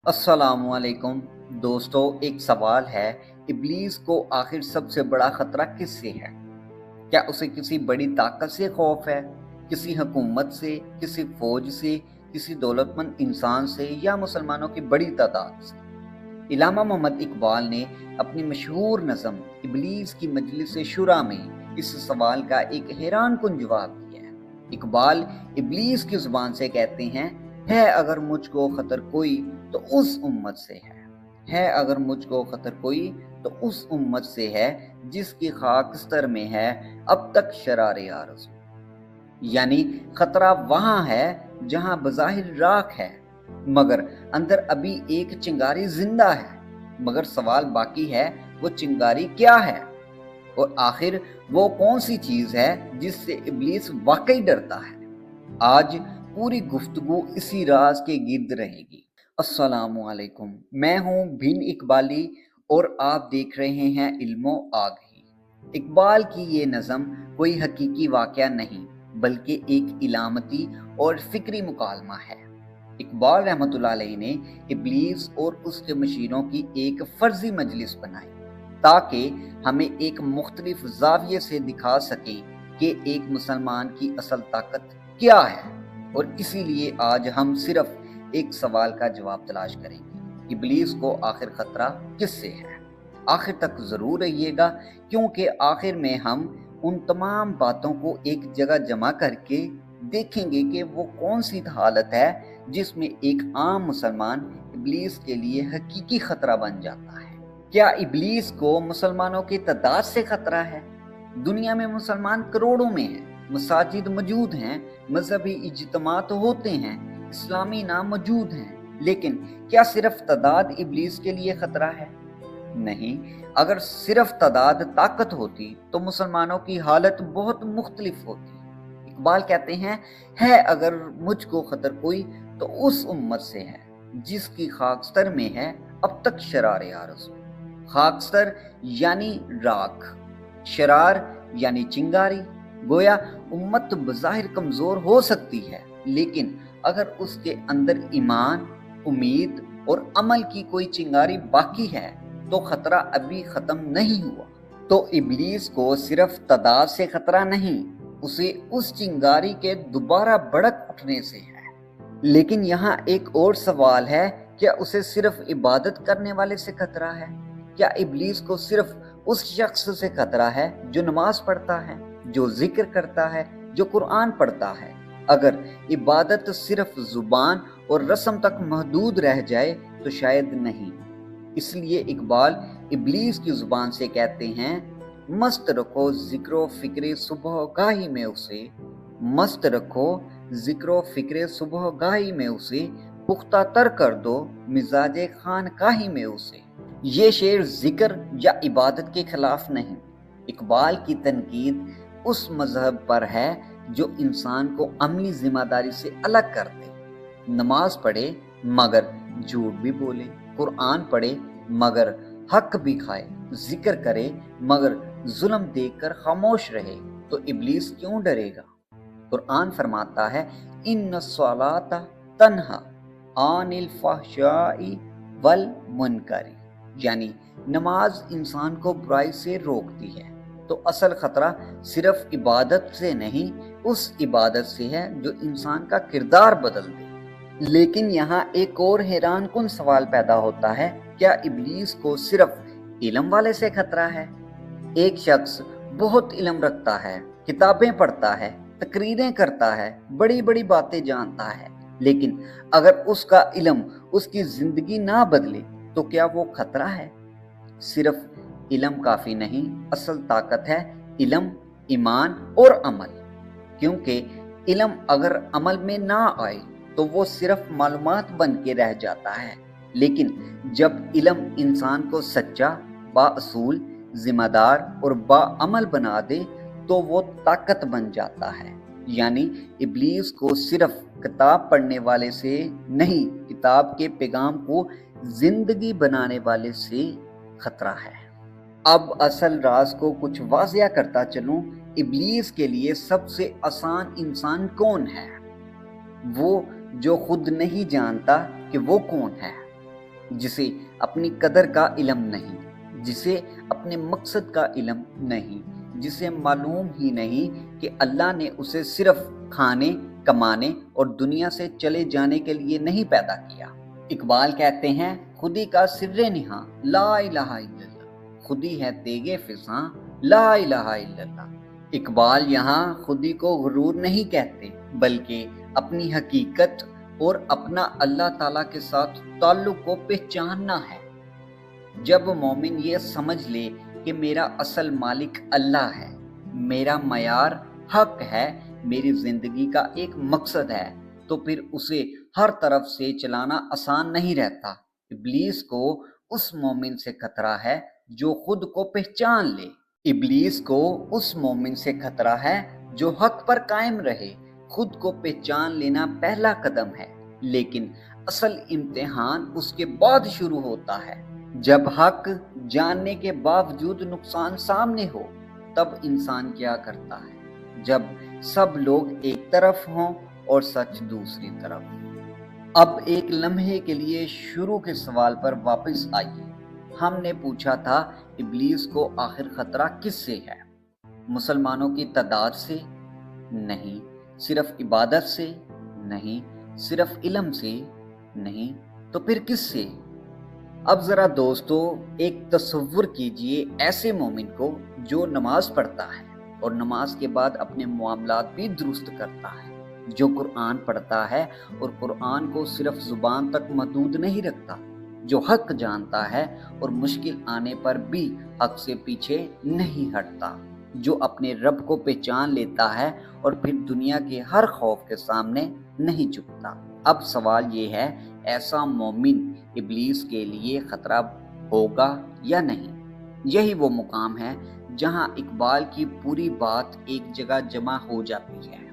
अस्सलामुअलैकुम दोस्तों, एक सवाल है। इब्लीस को आखिर सबसे बड़ा खतरा किससे है? क्या उसे किसी बड़ी ताकत से खौफ है, किसी हुकूमत से, किसी फौज से, किसी दौलतमंद इंसान से, या मुसलमानों की बड़ी तादाद से? इलामा मोहम्मद इकबाल ने अपनी मशहूर नज़म इब्लीस की मजलिस शुरा में इस सवाल का एक हैरान कुन जवाब दिया है। इकबाल इब्लीस की जुबान से कहते हैं, है अगर मुझको खतर कोई तो उस उम्मत से है अगर मुझको खतर कोई तो उस उम्मत से है, जिसकी खाकस्तर में है अब तक शरारे आरज़ू। यानी खतरा वहां है जहां बज़ाहिर राख है, मगर अंदर अभी एक चिंगारी जिंदा है। मगर सवाल बाकी है, वो चिंगारी क्या है? और आखिर वो कौन सी चीज है जिससे इब्लीस वाकई डरता है? आज पूरी गुफ्तगू इसी राज के गिर्द रहेगी। अस्सलामुअलैकुम, मैं हूँ भिन इकबाली और आप देख रहे हैं इल्मो आगही। इकबाल की ये नज़म कोई हकीकी वाक़या नहीं, बल्कि एक इलामती और फिक्री मुकालमा है। इकबाल रहमतुल्लाह अलैह ने इब्लीस और उसके मशीरों की एक फर्जी मजलिस बनाई ताकि हमें एक मुख्तलिफ जाविये से दिखा सकें कि एक मुसलमान की असल ताकत क्या है। और इसीलिए आज हम सिर्फ एक सवाल का जवाब तलाश करेंगे, इब्लीस को आखिर खतरा किससे है। आखिर तक जरूर रहिएगा, क्योंकि आखिर में हम उन तमाम बातों को एक जगह जमा करके देखेंगे कि वो कौन सी हालत है जिसमें एक आम मुसलमान इब्लीस के लिए हकीकी खतरा बन जाता है। क्या इब्लीस को मुसलमानों की तादाद से खतरा है? दुनिया में मुसलमान करोड़ों में हैं, मसाजिद मौजूद हैं, मजहबी इज्तिमात होते हैं, इस्लामी नाम मौजूद हैं, लेकिन क्या सिर्फ तादाद इब्लीस के लिए खतरा है? नहीं। अगर सिर्फ तादाद ताकत होती तो मुसलमानों की हालत बहुत मुख्तलिफ होती। इकबाल कहते हैं, है अगर मुझको खतर कोई तो उस उम्मत से है, जिसकी खाकस्तर में है अब तक शरारे आरज़ू। खाकस्तर यानी राख, शरार यानी चिंगारी। गोया उम्मत बज़ाहिर कमज़ोर हो सकती है, लेकिन अगर उसके अंदर ईमान, उम्मीद और अमल की कोई चिंगारी बाकी है तो खतरा अभी ख़त्म नहीं हुआ। तो इब्लीस को सिर्फ तादाद से खतरा नहीं, उसे उस चिंगारी के दोबारा भड़क उठने से है। लेकिन यहाँ एक और सवाल है, क्या उसे सिर्फ इबादत करने वाले से खतरा है? क्या इब्लीस को सिर्फ उस शख्स से खतरा है जो नमाज पढ़ता है, जो जिक्र करता है, जो कुरान पढ़ता है? अगर इबादत सिर्फ जुबान और रस्म तक महदूद रह जाए तो शायद नहीं। इसलिए इकबाल इब्लीस की जुबान से कहते हैं, मस्त रखो जिक्रो फिक्रे सुबह गाही में उसे, मस्त रखो जिक्रो फिक्रे सुबह गाही में उसे, पुख्ता तर कर दो मिजाजे खान काही में उसे। ये शेर जिक्र या इबादत के खिलाफ नहीं, इकबाल की तनकीद उस मजहब पर है जो इंसान को अमली जिम्मेदारी से अलग कर दे। नमाज पढ़े मगर झूठ भी बोले, कुरान पढ़े मगर हक भी खाए, जिक्र करे मगर जुल्म देखकर खामोश रहे, तो इब्लीस क्यों डरेगा? कुरान फरमाता है, इन्न सलाता तन्हा आनिल फहशाई वल मुनकरी, यानी नमाज इंसान को बुराई से रोकती है। तो असल खतरा सिर्फ इबादत से नहीं, उस इबादत से है जो इंसान का किरदार बदल दे। लेकिन यहाँ एक और हैरान कुन सवाल पैदा होता है, क्या इब्लीस को सिर्फ इल्म वाले से खतरा है? एक शख्स बहुत इल्म रखता है, किताबें पढ़ता है, तकरीरें करता है, बड़ी बड़ी बातें जानता है, लेकिन अगर उसका इल्म उसकी जिंदगी ना बदले तो क्या वो खतरा है? सिर्फ इल्म काफी नहीं, असल ताकत है इल्म, ईमान और अमल। क्योंकि इल्म अगर अमल में ना आए तो वो सिर्फ मालूमात बन के रह जाता है, लेकिन जब इल्म इंसान को सच्चा, बाअसूल, जिम्मेदार और बाअमल बना दे तो वो ताकत बन जाता है। यानी इब्लीस को सिर्फ किताब पढ़ने वाले से नहीं, किताब के पैगाम को जिंदगी बनाने वाले से खतरा है। अब असल राज को कुछ वाज़िया करता चलूं, इब्लीस के लिए सबसे आसान इंसान कौन है? वो जो खुद नहीं जानता कि वो कौन है। جسے اپنی قدر کا علم نہیں، جسے اپنے مقصد کا علم نہیں، جسے معلوم ہی نہیں کہ اللہ نے اسے صرف کھانے، کمانے اور دنیا سے چلے جانے کے لیے نہیں پیدا کیا۔ اقبال کہتے ہیں خودی کا سر نہاں لا الہ الا اللہ، خودی ہے تیغ فضاں لا الہ الا اللہ۔ اقبال یہاں خودی کو غرور نہیں کہتے، بلکہ اپنی حقیقت اور اپنا اللہ تعالیٰ کے ساتھ تعلق کو پہچاننا ہے۔ جب مومن یہ سمجھ لے کہ میرا اصل مالک اللہ ہے، میرا معیار حق ہے، میری زندگی کا ایک مقصد ہے، تو پھر اسے ہر طرف سے چلانا آسان نہیں رہتا۔ ابلیس کو اس مومن سے خطرہ ہے جو خود کو پہچان لے۔ ابلیس کو اس مومن سے خطرہ ہے جو حق پر قائم رہے۔ خود کو پہچان لینا پہلا قدم ہے، لیکن اصل امتحان اس کے بعد شروع ہوتا ہے۔ جب حق جاننے کے باوجود نقصان سامنے ہو، تب انسان کیا کرتا ہے؟ جب سب لوگ ایک طرف ہوں اور سچ دوسری طرف۔ اب ایک لمحے کے لیے شروع کے سوال پر واپس آئیے۔ ہم نے پوچھا تھا ابلیس کو آخر خطرہ کس سے ہے؟ مسلمانوں کی تعداد سے؟ نہیں۔ صرف عبادت سے؟ نہیں۔ صرف علم سے؟ نہیں۔ تو پھر کس سے؟ اب ذرا دوستو ایک تصور کیجئے ایسے مومن کو جو نماز پڑھتا ہے اور نماز کے بعد اپنے معاملات بھی درست کرتا ہے، جو قرآن پڑھتا ہے اور قرآن کو صرف زبان تک محدود نہیں رکھتا، جو حق جانتا ہے اور مشکل آنے پر بھی حق سے پیچھے نہیں ہٹتا، جو اپنے رب کو پہچان لیتا ہے اور پھر دنیا کے ہر خوف کے سامنے نہیں جھکتا۔ اب سوال یہ ہے، ایسا مومن ابلیس کے لیے خطرہ ہوگا یا نہیں؟ یہی وہ مقام ہے جہاں اقبال کی پوری بات ایک جگہ جمع ہو جاتی ہے۔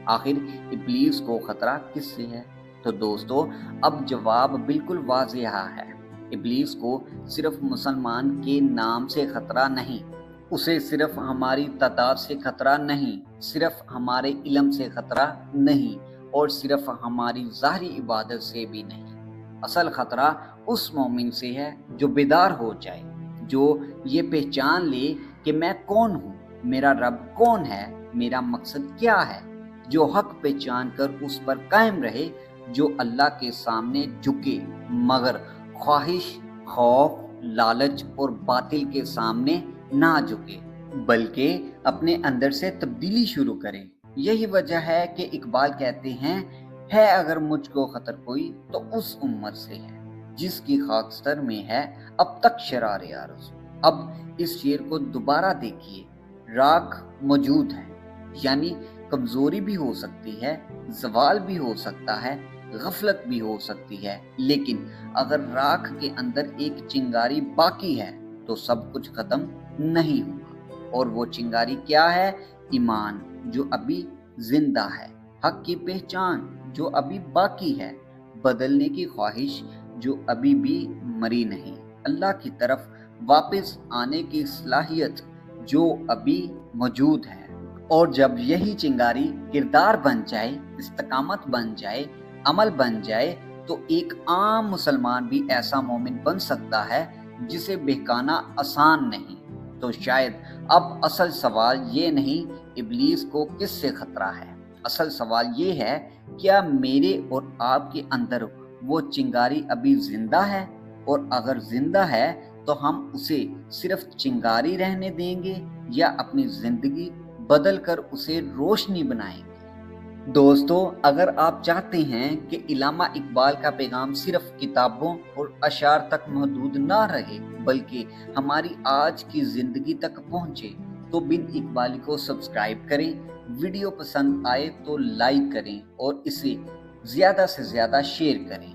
آخر ابلیس کو خطرہ کس سے ہے؟ تو دوستو اب جواب بالکل واضح ہے۔ ابلیس کو صرف مسلمان کے نام سے خطرہ نہیں، اسے صرف ہماری تعداد سے خطرہ نہیں، صرف ہمارے علم سے خطرہ نہیں، اور صرف ہماری ظاہری عبادت سے بھی نہیں۔ اصل خطرہ اس مومن سے ہے جو بیدار ہو جائے، جو یہ پہچان لے کہ میں کون ہوں، میرا رب کون ہے، میرا مقصد کیا ہے، جو حق پہچان کر اس پر قائم رہے، جو اللہ کے سامنے جھکے مگر خواہش، خوف، لالچ اور باطل کے سامنے نہ جھکے، بلکہ اپنے اندر سے تبدیلی شروع کرے۔ یہی وجہ ہے کہ اقبال کہتے ہیں، ہے اگر مجھ کو خطر کوئی تو اس امت سے ہے جس کی خاکستر میں ہے اب تک شرار آرزو۔ اب اس شعر کو دوبارہ دیکھیے، راکھ موجود ہے، یعنی کمزوری بھی ہو سکتی ہے، زوال بھی ہو سکتا ہے، غفلت بھی ہو سکتی ہے، لیکن اگر راکھ کے اندر ایک چنگاری باقی ہے تو سب کچھ ختم نہیں ہوگا۔ اور وہ چنگاری کیا ہے؟ ایمان جو ابھی زندہ ہے، حق کی پہچان جو ابھی باقی ہے، بدلنے کی خواہش جو ابھی بھی مری نہیں، اللہ کی طرف واپس آنے کی صلاحیت جو ابھی موجود ہے۔ اور جب یہی چنگاری کردار بن جائے، استقامت بن جائے، عمل بن جائے، تو ایک عام مسلمان بھی ایسا مومن بن سکتا ہے جسے بہکانا آسان نہیں۔ تو شاید اب اصل سوال یہ نہیں ابلیس کو کس سے خطرہ ہے، اصل سوال یہ ہے، کیا میرے اور آپ کے اندر وہ چنگاری ابھی زندہ ہے؟ اور اگر زندہ ہے تو ہم اسے صرف چنگاری رہنے دیں گے یا اپنی زندگی بدل کر اسے روشنی بنائیں گے؟ دوستو اگر آپ چاہتے ہیں کہ علامہ اقبال کا پیغام صرف کتابوں اور اشعار تک محدود نہ رہے بلکہ ہماری آج کی زندگی تک پہنچے تو بن اقبالی کو سبسکرائب کریں، ویڈیو پسند آئے تو لائک کریں اور اسے زیادہ سے زیادہ شیئر کریں۔